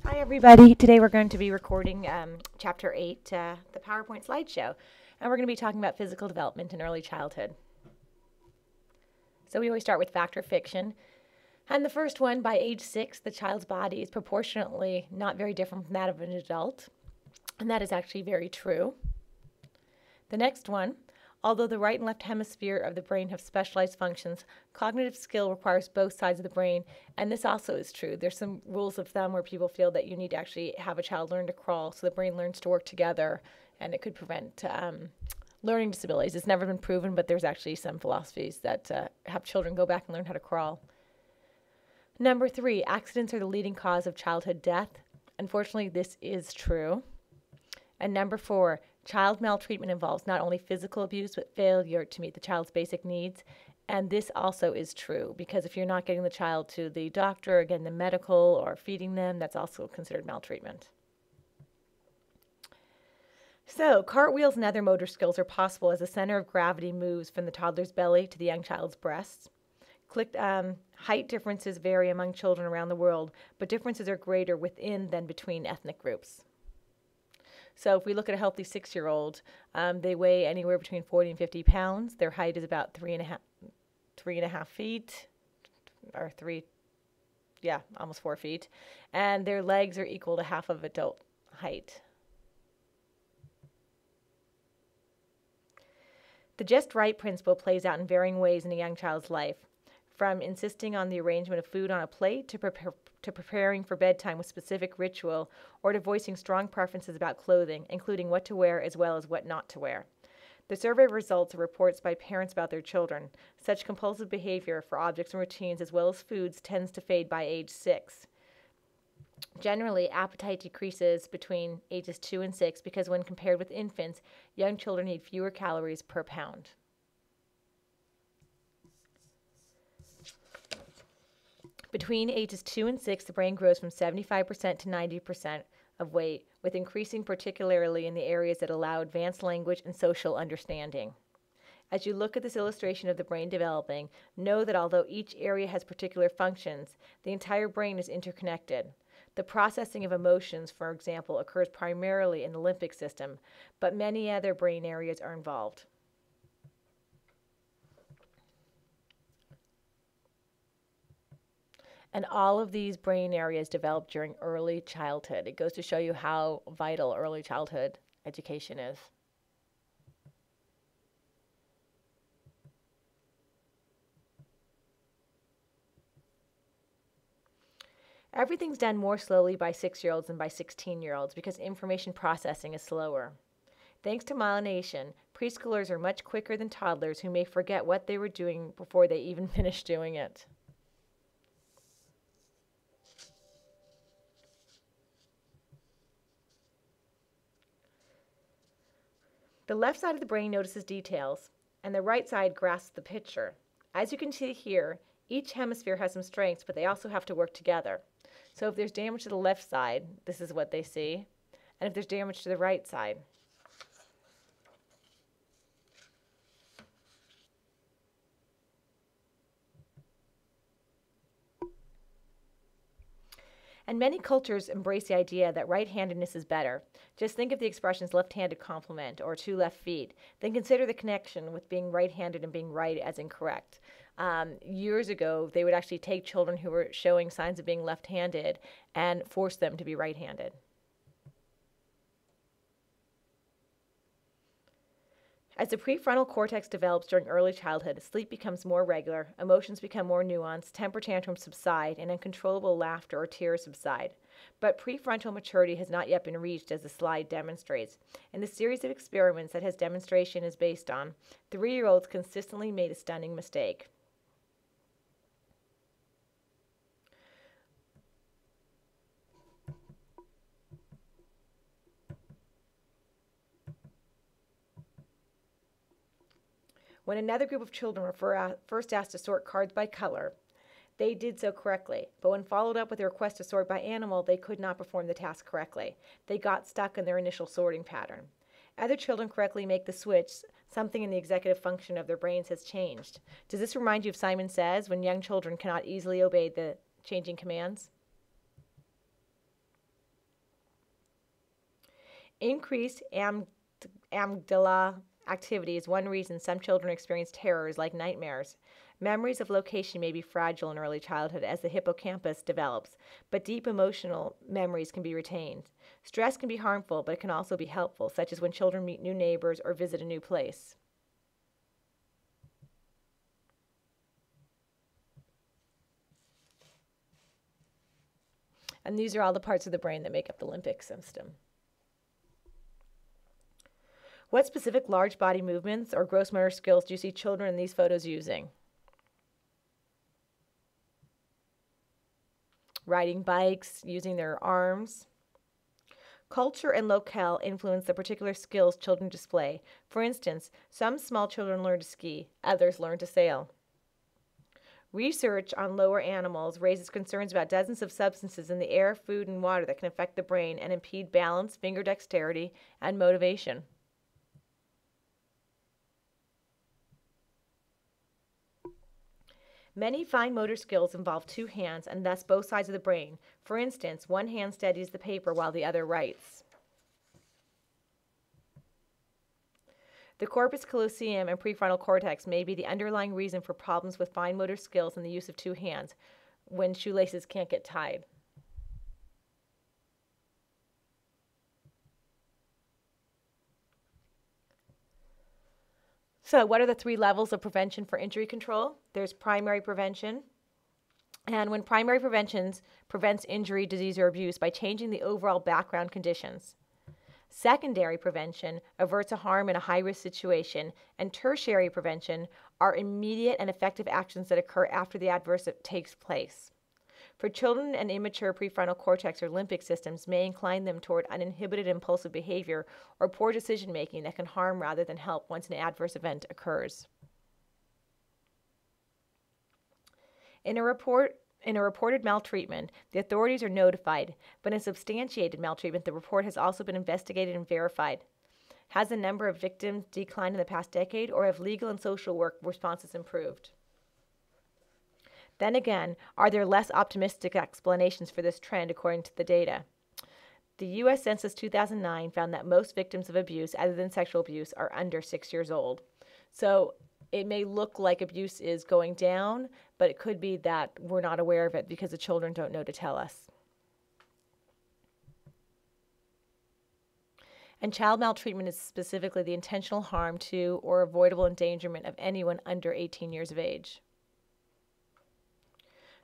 Hi everybody. Today we're going to be recording Chapter 8, the PowerPoint slideshow, and we're going to be talking about physical development in early childhood. So we always start with fact or fiction. And the first one, by age 6, the child's body is proportionately not very different from that of an adult, and that is actually very true. The next one, although the right and left hemisphere of the brain have specialized functions, cognitive skill requires both sides of the brain, and this also is true. There's some rules of thumb where people feel that you need to actually have a child learn to crawl so the brain learns to work together, and it could prevent learning disabilities. It's never been proven, but there's actually some philosophies that have children go back and learn how to crawl. Number 3, accidents are the leading cause of childhood death. Unfortunately, this is true. And number 4, child maltreatment involves not only physical abuse, but failure to meet the child's basic needs. And this also is true, because if you're not getting the child to the doctor or getting the medical or feeding them, that's also considered maltreatment. So, cartwheels and other motor skills are possible as the center of gravity moves from the toddler's belly to the young child's breasts. Height differences vary among children around the world, but differences are greater within than between ethnic groups. So if we look at a healthy 6-year-old, they weigh anywhere between 40 and 50 pounds. Their height is about 3.5 feet, or almost 4 feet. And their legs are equal to half of adult height. The just right principle plays out in varying ways in a young child's life, from insisting on the arrangement of food on a plate to preparing for bedtime with specific ritual, or to voicing strong preferences about clothing, including what to wear as well as what not to wear. The survey results are reports by parents about their children. Such compulsive behavior for objects and routines as well as foods tends to fade by age 6. Generally, appetite decreases between ages 2 and 6 because when compared with infants, young children need fewer calories per pound. Between ages 2 and 6, the brain grows from 75% to 90% of weight, with increasing particularly in the areas that allow advanced language and social understanding. As you look at this illustration of the brain developing, know that although each area has particular functions, the entire brain is interconnected. The processing of emotions, for example, occurs primarily in the limbic system, but many other brain areas are involved. And all of these brain areas develop during early childhood. It goes to show you how vital early childhood education is. Everything's done more slowly by 6-year-olds than by 16-year-olds because information processing is slower. Thanks to myelination, preschoolers are much quicker than toddlers who may forget what they were doing before they even finish doing it. The left side of the brain notices details, and the right side grasps the picture. As you can see here, each hemisphere has some strengths, but they also have to work together. So if there's damage to the left side, this is what they see, and if there's damage to the right side. And many cultures embrace the idea that right-handedness is better. Just think of the expressions left-handed compliment or 2 left feet. Then consider the connection with being right-handed and being right as incorrect. Years ago, they would actually take children who were showing signs of being left-handed and force them to be right-handed. As the prefrontal cortex develops during early childhood, sleep becomes more regular, emotions become more nuanced, temper tantrums subside, and uncontrollable laughter or tears subside. But prefrontal maturity has not yet been reached, as the slide demonstrates. In the series of experiments that his demonstration is based on, 3-year-olds consistently made a stunning mistake. When another group of children were first asked to sort cards by color, they did so correctly, but when followed up with a request to sort by animal, they could not perform the task correctly. They got stuck in their initial sorting pattern. Other children correctly make the switch. Something in the executive function of their brains has changed. Does this remind you of Simon Says, when young children cannot easily obey the changing commands? Increased amygdala activity is one reason some children experience terrors like nightmares. Memories of location may be fragile in early childhood as the hippocampus develops, but deep emotional memories can be retained. Stress can be harmful, but it can also be helpful, such as when children meet new neighbors or visit a new place. And these are all the parts of the brain that make up the limbic system. What specific large body movements or gross motor skills do you see children in these photos using? Riding bikes, using their arms. Culture and locale influence the particular skills children display. For instance, some small children learn to ski, others learn to sail. Research on lower animals raises concerns about dozens of substances in the air, food, and water that can affect the brain and impede balance, finger dexterity, and motivation. Many fine motor skills involve two hands and thus both sides of the brain. For instance, one hand steadies the paper while the other writes. The corpus callosum and prefrontal cortex may be the underlying reason for problems with fine motor skills and the use of two hands when shoelaces can't get tied. So, what are the three levels of prevention for injury control? There's primary prevention. And when primary prevention prevents injury, disease, or abuse by changing the overall background conditions. Secondary prevention averts a harm in a high-risk situation. And tertiary prevention are immediate and effective actions that occur after the adverse takes place. For children, an immature prefrontal cortex or limbic systems may incline them toward uninhibited impulsive behavior or poor decision-making that can harm rather than help once an adverse event occurs. In a reported maltreatment, the authorities are notified, but in substantiated maltreatment, the report has also been investigated and verified. Has the number of victims declined in the past decade, or have legal and social work responses improved? Then again, are there less optimistic explanations for this trend according to the data? The U.S. Census 2009 found that most victims of abuse, other than sexual abuse, are under 6 years old. So it may look like abuse is going down, but it could be that we're not aware of it because the children don't know to tell us. And child maltreatment is specifically the intentional harm to or avoidable endangerment of anyone under 18 years of age.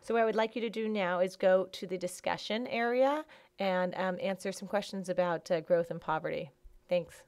So what I would like you to do now is go to the discussion area and answer some questions about growth and poverty. Thanks.